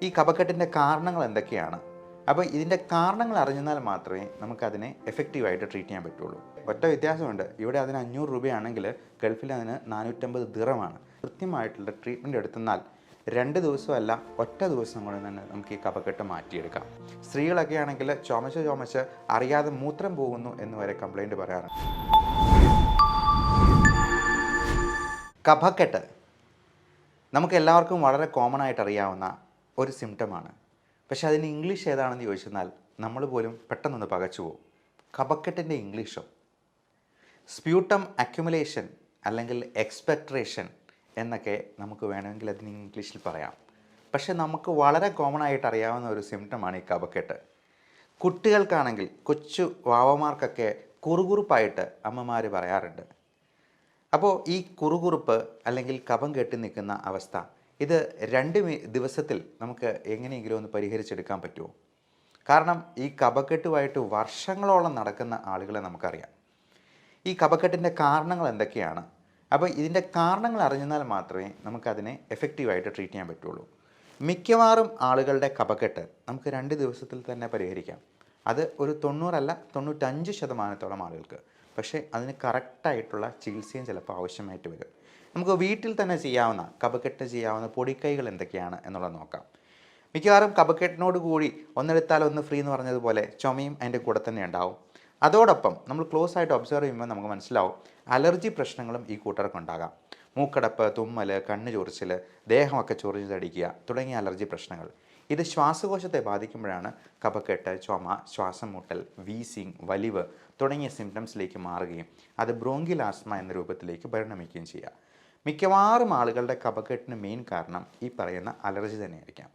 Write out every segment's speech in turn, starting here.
ഈ കഫക്കെട്ടിൻ്റെ കാരണങ്ങൾ എന്തൊക്കെയാണ്? അപ്പോൾ ഇതിൻ്റെ കാരണങ്ങൾ അറിഞ്ഞാൽ മാത്രമേ നമുക്കതിനെ എഫക്റ്റീവായിട്ട് ട്രീറ്റ് ചെയ്യാൻ പറ്റുള്ളൂ. ഒറ്റ വ്യത്യാസമുണ്ട്. ഇവിടെ അതിന് 500 രൂപയാണെങ്കിൽ ഗൾഫിൽ അതിന് 450 ദിറമാണ്. കൃത്യമായിട്ടുള്ള ട്രീറ്റ്മെൻറ്റ് എടുത്തെന്നാൽ 2 ദിവസമല്ല, ഒറ്റ ദിവസം കൊണ്ട് തന്നെ നമുക്ക് ഈ കഫക്കെട്ട് മാറ്റിയെടുക്കാം. സ്ത്രീകളൊക്കെ ആണെങ്കിൽ ചുമച്ച് അറിയാതെ മൂത്രം പോകുന്നു എന്ന് വരെ കംപ്ലൈൻറ്റ് പറയാറുണ്ട്. കഫക്കെട്ട് നമുക്ക് എല്ലാവർക്കും വളരെ കോമൺ ആയിട്ട് അറിയാവുന്ന ഒരു സിംറ്റമാണ്. പക്ഷേ അതിന് ഇംഗ്ലീഷ് ഏതാണെന്ന് ചോദിച്ചെന്നാൽ നമ്മൾ പോലും പെട്ടെന്നൊന്ന് പകച്ചു പോകും. കഫക്കെട്ടിൻ്റെ ഇംഗ്ലീഷോ? സ്പ്യൂട്ടം അക്യുമുലേഷൻ അല്ലെങ്കിൽ എക്സ്പെക്ട്രേഷൻ എന്നൊക്കെ നമുക്ക് വേണമെങ്കിൽ അതിന് ഇംഗ്ലീഷിൽ പറയാം. പക്ഷേ നമുക്ക് വളരെ കോമൺ ആയിട്ട് അറിയാവുന്ന ഒരു സിംറ്റമാണ് ഈ കഫക്കെട്ട്. കുട്ടികൾക്കാണെങ്കിൽ, കൊച്ചു വാവമാർക്കൊക്കെ കുറുകുറുപ്പായിട്ട് അമ്മമാർ പറയാറുണ്ട്. അപ്പോൾ ഈ കുറുകുറുപ്പ് അല്ലെങ്കിൽ കഫം കെട്ടി നിൽക്കുന്ന അവസ്ഥ, ഇത് 2 ദിവസത്തിൽ നമുക്ക് എങ്ങനെയെങ്കിലും ഒന്ന് പരിഹരിച്ചെടുക്കാൻ പറ്റുമോ? കാരണം ഈ കഫക്കെട്ടുമായിട്ട് വർഷങ്ങളോളം നടക്കുന്ന ആളുകളെ നമുക്കറിയാം. ഈ കഫക്കെട്ടിൻ്റെ കാരണങ്ങൾ എന്തൊക്കെയാണ്? അപ്പോൾ ഇതിൻ്റെ കാരണങ്ങൾ അറിഞ്ഞാൽ മാത്രമേ നമുക്കതിനെ എഫക്റ്റീവായിട്ട് ട്രീറ്റ് ചെയ്യാൻ പറ്റുള്ളൂ. മിക്കവാറും ആളുകളുടെ കഫക്കെട്ട് നമുക്ക് 2 ദിവസത്തിൽ തന്നെ പരിഹരിക്കാം. അത് ഒരു 90 അല്ല 95% ആളുകൾക്ക്. പക്ഷേ അതിന് കറക്റ്റായിട്ടുള്ള ചികിത്സയും ചിലപ്പോൾ ആവശ്യമായിട്ട് വരും. നമുക്ക് വീട്ടിൽ തന്നെ ചെയ്യാവുന്ന കഫക്കെട്ട് ചെയ്യാവുന്ന പൊടിക്കൈകൾ എന്തൊക്കെയാണ് എന്നുള്ളത് നോക്കാം. മിക്കവാറും കഫക്കെട്ടിനോട് കൂടി ഒന്നെടുത്താൽ ഒന്ന് ഫ്രീ എന്ന് പറഞ്ഞതുപോലെ ചുമയും അതിൻ്റെ കൂടെ തന്നെ ഉണ്ടാവും. അതോടൊപ്പം നമ്മൾ ക്ലോസ് ആയിട്ട് ഒബ്സർവ് ചെയ്യുമ്പോൾ നമുക്ക് മനസ്സിലാവും അലർജി പ്രശ്നങ്ങളും ഈ കൂട്ടർക്കുണ്ടാകാം. മൂക്കടപ്പ്, തുമ്മൽ, കണ്ണ് ചൊറിച്ചിൽ, ദേഹമൊക്കെ ചൊറിഞ്ഞതടിക്കുക തുടങ്ങിയ അലർജി പ്രശ്നങ്ങൾ. ഇത് ശ്വാസകോശത്തെ ബാധിക്കുമ്പോഴാണ് കഫക്കെട്ട്, ചുമ, ശ്വാസം മുട്ടൽ, വീസിങ്, വലിവ് തുടങ്ങിയ സിംറ്റംസിലേക്ക് മാറുകയും അത് ബ്രോങ്കിയൽ ആസ്മ എന്ന രൂപത്തിലേക്ക് പരിണമിക്കുകയും ചെയ്യുക. മിക്കവാറും ആളുകളുടെ കഫക്കെട്ടിന് മെയിൻ കാരണം ഈ പറയുന്ന അലർജി തന്നെയായിരിക്കാം.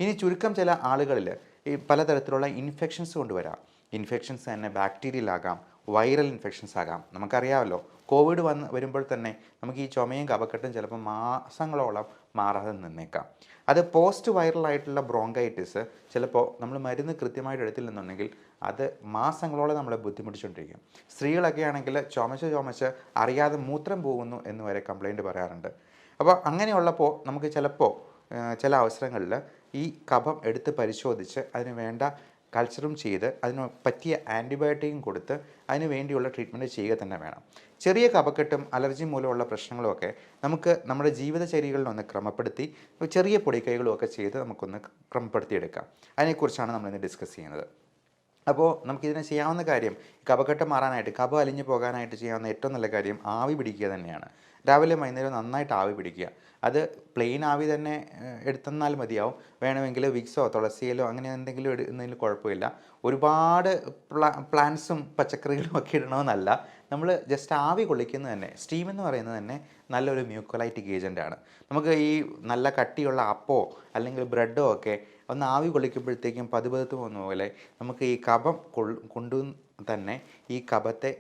ഇനി ചുരുക്കം ചില ആളുകളിൽ ഈ പലതരത്തിലുള്ള ഇൻഫെക്ഷൻസ് കൊണ്ടുവരാം. ഇൻഫെക്ഷൻസ് തന്നെ ബാക്ടീരിയൽ ആകാം, വൈറൽ ഇൻഫെക്ഷൻസ് ആകാം. നമുക്കറിയാമല്ലോ, കോവിഡ് വരുമ്പോൾ തന്നെ നമുക്ക് ഈ ചുമയും കഫക്കെട്ടും ചിലപ്പോൾ മാസങ്ങളോളം മാറാതെ നിന്നേക്കാം. അത് പോസ്റ്റ് വൈറലായിട്ടുള്ള ബ്രോങ്കൈറ്റിസ് ചിലപ്പോൾ നമ്മൾ മരുന്ന് കൃത്യമായിട്ട് എടുത്തില്ലെന്നുണ്ടെങ്കിൽ അത് മാസങ്ങളോളം നമ്മളെ ബുദ്ധിമുട്ടിച്ചുകൊണ്ടിരിക്കും. സ്ത്രീകളൊക്കെ ആണെങ്കിൽ ചുമച്ച് അറിയാതെ മൂത്രം പോകുന്നു എന്ന് വരെ കംപ്ലൈൻറ്റ് പറയാറുണ്ട്. അപ്പോൾ അങ്ങനെയുള്ളപ്പോൾ നമുക്ക് ചിലപ്പോൾ ചില അവസരങ്ങളിൽ ഈ കഫം എടുത്ത് പരിശോധിച്ച് അതിന് വേണ്ട കൾച്ചറും ചെയ്ത് അതിന് പറ്റിയ ആൻറ്റിബയോട്ടിക്കും കൊടുത്ത് അതിന് വേണ്ടിയുള്ള ട്രീറ്റ്മെൻറ്റ് ചെയ്യുക തന്നെ വേണം. ചെറിയ കഫക്കെട്ടും അലർജി മൂലമുള്ള പ്രശ്നങ്ങളുമൊക്കെ നമുക്ക് നമ്മുടെ ജീവിതചര്യകളിലൊന്ന് ക്രമപ്പെടുത്തി ചെറിയ പൊടിക്കൈകളുമൊക്കെ ചെയ്ത് നമുക്കൊന്ന് ക്രമപ്പെടുത്തിയെടുക്കാം. അതിനെക്കുറിച്ചാണ് നമ്മളിന്ന് ഡിസ്കസ് ചെയ്യുന്നത്. അപ്പോൾ നമുക്കിതിനെ ചെയ്യാവുന്ന കാര്യം, കഫക്കെട്ട് മാറാനായിട്ട്, കഫം അലിഞ്ഞു പോകാനായിട്ട് ചെയ്യാവുന്ന ഏറ്റവും നല്ല കാര്യം ആവി പിടിക്കുക തന്നെയാണ്. രാവിലെ വൈകുന്നേരം നന്നായിട്ട് ആവി പിടിക്കുക. അത് പ്ലെയിൻ ആവി തന്നെ എടുത്തെന്നാൽ മതിയാവും. വേണമെങ്കിൽ വിക്സോ തുളസിയിലോ അങ്ങനെ എന്തെങ്കിലും ഇടുന്നതിൽ കുഴപ്പമില്ല. ഒരുപാട് പ്ലാന്റ്സും പച്ചക്കറികളും ഒക്കെ ഇടണമെന്നല്ല. നമ്മൾ ജസ്റ്റ് ആവി കൊള്ളിക്കുന്നത് തന്നെ, സ്റ്റീം എന്ന് പറയുന്നത് തന്നെ നല്ലൊരു മ്യൂക്കോലൈറ്റിക് ഏജൻ്റാണ്. നമുക്ക് ഈ നല്ല കട്ടിയുള്ള അപ്പോ അല്ലെങ്കിൽ ബ്രെഡോ ഒക്കെ ഒന്ന് ആവി കൊള്ളിക്കുമ്പോഴത്തേക്കും പതുപതുത്ത് പോകുന്ന പോലെ നമുക്ക് ഈ കഫം കൊണ്ടു തന്നെ ഈ കഫത്തെ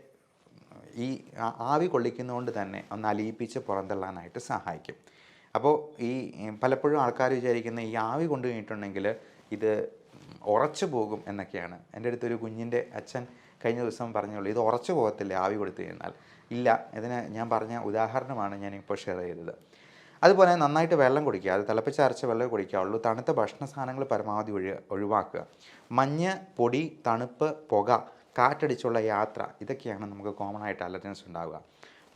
ഈ ആവി കൊള്ളിക്കുന്നതുകൊണ്ട് തന്നെ ഒന്ന് അലിയിപ്പിച്ച് പുറന്തള്ളാനായിട്ട് സഹായിക്കും. അപ്പോൾ ഈ പലപ്പോഴും ആൾക്കാർ വിചാരിക്കുന്ന ഈ ആവി കൊണ്ടു കഴിഞ്ഞിട്ടുണ്ടെങ്കിൽ ഇത് ഉറച്ചു പോകും എന്നൊക്കെയാണ്. എൻ്റെ അടുത്തൊരു കുഞ്ഞിൻ്റെ അച്ഛൻ കഴിഞ്ഞ ദിവസം പറഞ്ഞുള്ളൂ, ഇത് ഉറച്ചു പോകത്തില്ല ആവി കൊടുത്തു കഴിഞ്ഞാൽ. ഇല്ല, ഇതിന് ഞാൻ പറഞ്ഞ ഉദാഹരണമാണ് ഞാനിപ്പോൾ ഷെയർ ചെയ്തത്. അതുപോലെ നന്നായിട്ട് വെള്ളം കുടിക്കുക. അത് തിളപ്പിച്ചരച്ച വെള്ളം കുടിക്കാവുള്ളൂ. തണുത്ത ഭക്ഷണ സാധനങ്ങൾ പരമാവധി ഒഴിവാക്കുക. മഞ്ഞ്, പൊടി, തണുപ്പ്, പുക, കാറ്റടിച്ചുള്ള യാത്ര, ഇതൊക്കെയാണ് നമുക്ക് കോമൺ ആയിട്ട് അലർജൻസ് ഉണ്ടാവുക.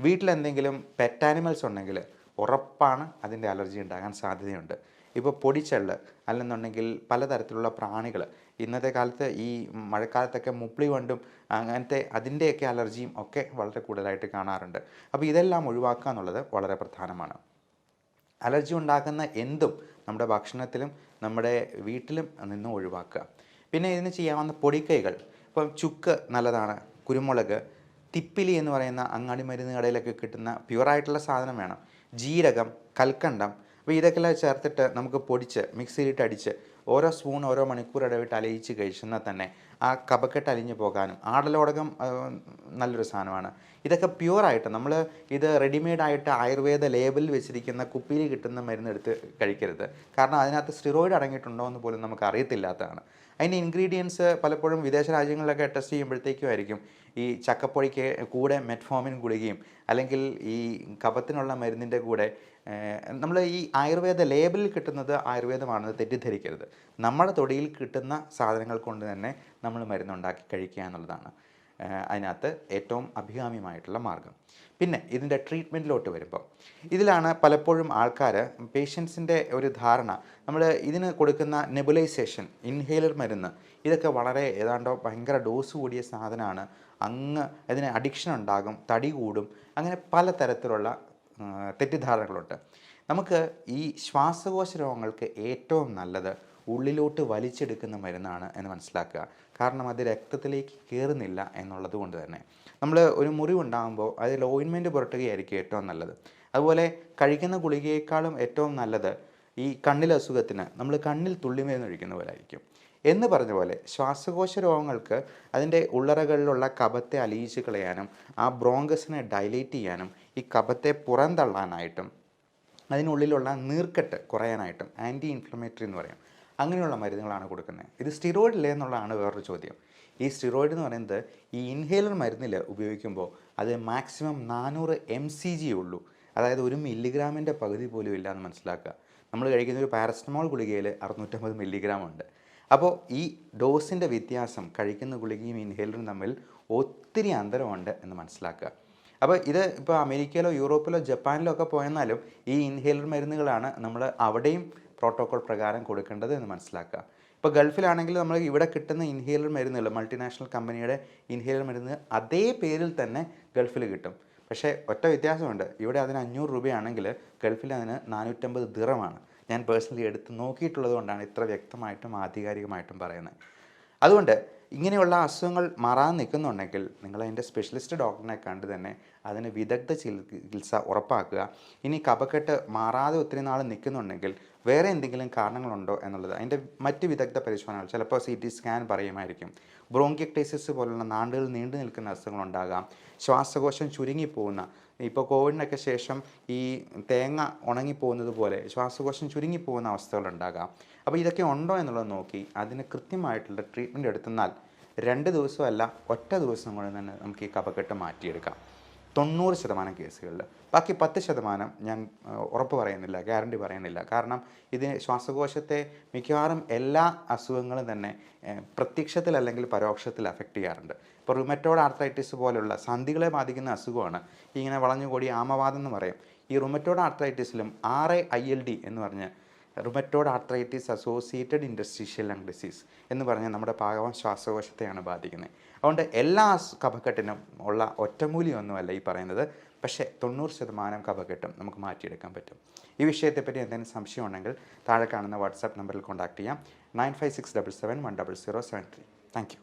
വീട്ടിലെന്തെങ്കിലും പെറ്റ് ആനിമൽസ് ഉണ്ടെങ്കിൽ ഉറപ്പാണ് അതിൻ്റെ അലർജി ഉണ്ടാകാൻ സാധ്യതയുണ്ട്. ഇപ്പോൾ പൊടിച്ചെള്ള് അല്ലെന്നുണ്ടെങ്കിൽ പലതരത്തിലുള്ള പ്രാണികൾ, ഇന്നത്തെ കാലത്ത് ഈ മഴക്കാലത്തൊക്കെ മുപ്ലി വണ്ടും അങ്ങനത്തെ അതിൻ്റെയൊക്കെ അലർജിയും ഒക്കെ വളരെ കൂടുതലായിട്ട് കാണാറുണ്ട്. അപ്പോൾ ഇതെല്ലാം ഒഴിവാക്കുക എന്നുള്ളത് വളരെ പ്രധാനമാണ്. അലർജി ഉണ്ടാക്കുന്ന എന്തും നമ്മുടെ ഭക്ഷണത്തിലും നമ്മുടെ വീട്ടിലും നിന്നും ഒഴിവാക്കുക. പിന്നെ ഇതിന് ചെയ്യാവുന്ന പൊടിക്കൈകൾ, ഇപ്പം ചുക്ക് നല്ലതാണ്, കുരുമുളക്, തിപ്പിലി എന്ന് പറയുന്ന അങ്ങാടി മരുന്ന് കടയിലൊക്കെ കിട്ടുന്ന പ്യുവറായിട്ടുള്ള സാധനം വേണം, ജീരകം, കൽക്കണ്ടം. അപ്പോൾ ഇതൊക്കെ ചേർത്തിട്ട് നമുക്ക് പൊടിച്ച് മിക്സിയിലിട്ട് അടിച്ച് ഓരോ സ്പൂൺ ഓരോ മണിക്കൂർ ഇടവിട്ട് അലിയിച്ച് കഴിച്ചെന്നാൽ തന്നെ ആ കഫക്കെട്ട് അലിഞ്ഞു പോകാനും. ആടലോടകം നല്ലൊരു സാധനമാണ്. ഇതൊക്കെ പ്യുവറായിട്ട് നമ്മൾ ഇത് റെഡിമെയ്ഡായിട്ട് ആയുർവേദ ലേബലിൽ വെച്ചിരിക്കുന്ന കുപ്പിയിൽ കിട്ടുന്ന മരുന്നെടുത്ത് കഴിക്കരുത്. കാരണം അതിനകത്ത് സ്റ്റിറോയിഡ് അടങ്ങിയിട്ടുണ്ടോ എന്ന് പോലും നമുക്ക് അറിയത്തില്ലാത്തതാണ്. അതിൻ്റെ ഇൻഗ്രീഡിയൻസ് പലപ്പോഴും വിദേശ രാജ്യങ്ങളിലൊക്കെ ടെസ്റ്റ് ചെയ്യുമ്പോഴത്തേക്കും ആയിരിക്കും ഈ ചക്കപ്പൊടിക്ക് കൂടെ മെറ്റ്ഫോമിൻ ഗുളികയും അല്ലെങ്കിൽ ഈ കഫത്തിനുള്ള മരുന്നിൻ്റെ കൂടെ നമ്മൾ ഈ ആയുർവേദ ലേബലിൽ കിട്ടുന്നത് ആയുർവേദമാണെന്ന് തെറ്റിദ്ധരിക്കരുത്. നമ്മുടെ തൊടിയിൽ കിട്ടുന്ന സാധനങ്ങൾ കൊണ്ട് തന്നെ നമ്മൾ മരുന്നുണ്ടാക്കി കഴിക്കുക എന്നുള്ളതാണ് അതിനകത്ത് ഏറ്റവും അഭികാമ്യമായിട്ടുള്ള മാർഗ്ഗം. പിന്നെ ഇതിൻ്റെ ട്രീറ്റ്മെൻറ്റിലോട്ട് വരുമ്പോൾ ഇതിലാണ് പലപ്പോഴും ആൾക്കാർ പേഷ്യൻസിൻ്റെ ഒരു ധാരണ, നമ്മൾ ഇതിന് കൊടുക്കുന്ന നെബുലൈസേഷൻ, ഇൻഹേലർ മരുന്ന്, ഇതൊക്കെ വളരെ ഏതാണ്ടോ ഭയങ്കര ഡോസ് കൂടിയ സാധനമാണ്, അങ്ങ് അതിന് അഡിക്ഷൻ ഉണ്ടാകും, തടി കൂടും, അങ്ങനെ പലതരത്തിലുള്ള തെറ്റിദ്ധാരണകളുണ്ട്. നമുക്ക് ഈ ശ്വാസകോശ രോഗങ്ങൾക്ക് ഏറ്റവും നല്ലത് ഉള്ളിലോട്ട് വലിച്ചെടുക്കുന്ന മരുന്നാണ് എന്ന് മനസ്സിലാക്കുക. കാരണം അത് രക്തത്തിലേക്ക് കയറുന്നില്ല എന്നുള്ളത് കൊണ്ട് തന്നെ നമ്മൾ ഒരു മുറിവുണ്ടാകുമ്പോൾ അതിൽ ഓയിൻമെൻറ്റ് പുരട്ടുകയായിരിക്കും ഏറ്റവും നല്ലത്. അതുപോലെ കഴിക്കുന്ന ഗുളികയേക്കാളും ഏറ്റവും നല്ലത് ഈ കണ്ണിലെ അസുഖത്തിന് നമ്മൾ കണ്ണിൽ തുള്ളിമരുന്ന് ഒഴിക്കുന്ന പോലെ ആയിരിക്കും. എന്ന് പറഞ്ഞ പോലെ ശ്വാസകോശ രോഗങ്ങൾക്ക് അതിൻ്റെ ഉള്ളറകളിലുള്ള കഫത്തെ അലിയിച്ച് കളയാനും ആ ബ്രോങ്കസിനെ ഡൈലേറ്റ് ചെയ്യാനും ഈ കഫത്തെ പുറന്തള്ളാനായിട്ടും അതിനുള്ളിലുള്ള നീർക്കെട്ട് കുറയാനായിട്ടും ആൻറ്റി ഇൻഫ്ലമേറ്ററി എന്ന് പറയും, അങ്ങനെയുള്ള മരുന്നുകളാണ് കൊടുക്കുന്നത്. ഇത് സ്റ്റിറോയിഡ് ഇല്ലേ എന്നുള്ളതാണ് വേറൊരു ചോദ്യം. ഈ സ്റ്റിറോയിഡ് എന്ന് പറയുന്നത് ഈ ഇൻഹേലർ മരുന്നിൽ ഉപയോഗിക്കുമ്പോൾ അത് മാക്സിമം 400 mcg ഉള്ളൂ. അതായത് 1 മില്ലിഗ്രാമിൻ്റെ പകുതി പോലും ഇല്ല എന്ന് മനസ്സിലാക്കുക. നമ്മൾ കഴിക്കുന്ന ഒരു പാരസ്റ്റമോൾ ഗുളികയിൽ 650 മില്ലിഗ്രാം ഉണ്ട്. അപ്പോൾ ഈ ഡോസിൻ്റെ വ്യത്യാസം കഴിക്കുന്ന ഗുളികയും ഇൻഹേലറും തമ്മിൽ ഒത്തിരി അന്തരമുണ്ട് എന്ന് മനസ്സിലാക്കുക. അപ്പോൾ ഇത് ഇപ്പോൾ അമേരിക്കയിലോ യൂറോപ്പിലോ ജപ്പാനിലോ ഒക്കെ പോയെന്നാലും ഈ ഇൻഹേലർ മരുന്നുകളാണ് നമ്മൾ അവിടെയും പ്രോട്ടോകോൾ പ്രകാരം കൊടുക്കേണ്ടത് എന്ന് മനസ്സിലാക്കുക. ഇപ്പോൾ ഗൾഫിലാണെങ്കിൽ നമ്മൾ ഇവിടെ കിട്ടുന്ന ഇൻഹേലർ മരുന്നുകൾ, മൾട്ടിനാഷണൽ കമ്പനിയുടെ ഇൻഹേലർ മരുന്ന് അതേ പേരിൽ തന്നെ ഗൾഫിൽ കിട്ടും. പക്ഷേ ഒറ്റ വ്യത്യാസമുണ്ട്, ഇവിടെ അതിന് 500 രൂപയാണെങ്കിൽ ഗൾഫിൽ അതിന് 450 ദിറമാണ്. ഞാൻ പേഴ്സണലി എടുത്ത് നോക്കിയിട്ടുള്ളത് കൊണ്ടാണ് ഇത്ര വ്യക്തമായിട്ടും ആധികാരികമായിട്ടും പറയുന്നത്. അതുകൊണ്ട് ഇങ്ങനെയുള്ള അസുഖങ്ങൾ മാറാൻ നിൽക്കുന്നുണ്ടെങ്കിൽ നിങ്ങൾ അതിൻ്റെ സ്പെഷ്യലിസ്റ്റ് ഡോക്ടറിനെ കണ്ട് തന്നെ അതിന് വിദഗ്ധ ചികിത്സ ഉറപ്പാക്കുക. ഇനി കഫക്കെട്ട് മാറാതെ ഒത്തിരി നാൾ നിൽക്കുന്നുണ്ടെങ്കിൽ വേറെ എന്തെങ്കിലും കാരണങ്ങളുണ്ടോ എന്നുള്ളത് അതിൻ്റെ മറ്റ് വിദഗ്ധ പരിശോധനകൾ, ചിലപ്പോൾ CT സ്കാൻ പറയുമായിരിക്കും. ബ്രോങ്കിയക്ടൈസിസ് പോലുള്ള നാണ്ടുകൾ നീണ്ടു നിൽക്കുന്ന അസുഖങ്ങളുണ്ടാകാം. ശ്വാസകോശം ചുരുങ്ങിപ്പോകുന്ന, ഇപ്പോൾ കോവിഡിനൊക്കെ ശേഷം ഈ തേങ്ങ ഉണങ്ങിപ്പോകുന്നത് പോലെ ശ്വാസകോശം ചുരുങ്ങിപ്പോകുന്ന അവസ്ഥകളുണ്ടാകാം. അപ്പോൾ ഇതൊക്കെ ഉണ്ടോ എന്നുള്ളത് നോക്കി അതിന് കൃത്യമായിട്ടുള്ള ട്രീറ്റ്മെൻറ്റ് എടുത്തെന്നാൽ 2 ദിവസമല്ല ഒറ്റ ദിവസം കൊണ്ട് തന്നെ നമുക്ക് ഈ കഫക്കെട്ട് മാറ്റിയെടുക്കാം 90% കേസുകളിൽ. ബാക്കി 10% ഞാൻ ഉറപ്പ് പറയുന്നില്ല, ഗ്യാരണ്ടി പറയുന്നില്ല. കാരണം ഇത് ശ്വാസകോശത്തെ മിക്കവാറും എല്ലാ അസുഖങ്ങളും തന്നെ പ്രത്യക്ഷത്തിൽ അല്ലെങ്കിൽ പരോക്ഷത്തിൽ അഫക്റ്റ് ചെയ്യാറുണ്ട്. ഇപ്പോൾ റുമറ്റോയ്ഡ് ആർത്രൈറ്റിസ് പോലുള്ള സന്ധികളെ ബാധിക്കുന്ന അസുഖമാണ് ഇങ്ങനെ വളഞ്ഞുകൂടി ആമവാദം എന്ന് പറയും. ഈ റുമറ്റോയ്ഡ് ആർത്രൈറ്റിസിലും RAILD എന്ന് പറഞ്ഞ് rheumatoid arthritis associated ഇൻഡസ്ട്രീഷ്യൽ lung disease എന്ന് പറഞ്ഞാൽ നമ്മുടെ പാകവം ശ്വാസകോശത്തെയാണ് ബാധിക്കുന്നത്. അതുകൊണ്ട് എല്ലാ കഫക്കെട്ടിനും ഉള്ള ഒറ്റമൂലിയൊന്നുമല്ല ഈ പറയുന്നത്. പക്ഷേ 90% കഫക്കെട്ടും നമുക്ക് മാറ്റിയെടുക്കാൻ പറ്റും. ഈ വിഷയത്തെപ്പറ്റി എന്തെങ്കിലും സംശയം ഉണ്ടെങ്കിൽ താഴെ കാണുന്ന വാട്സാപ്പ് നമ്പറിൽ കോൺടാക്ട് ചെയ്യാം. 9567710073. Thank you.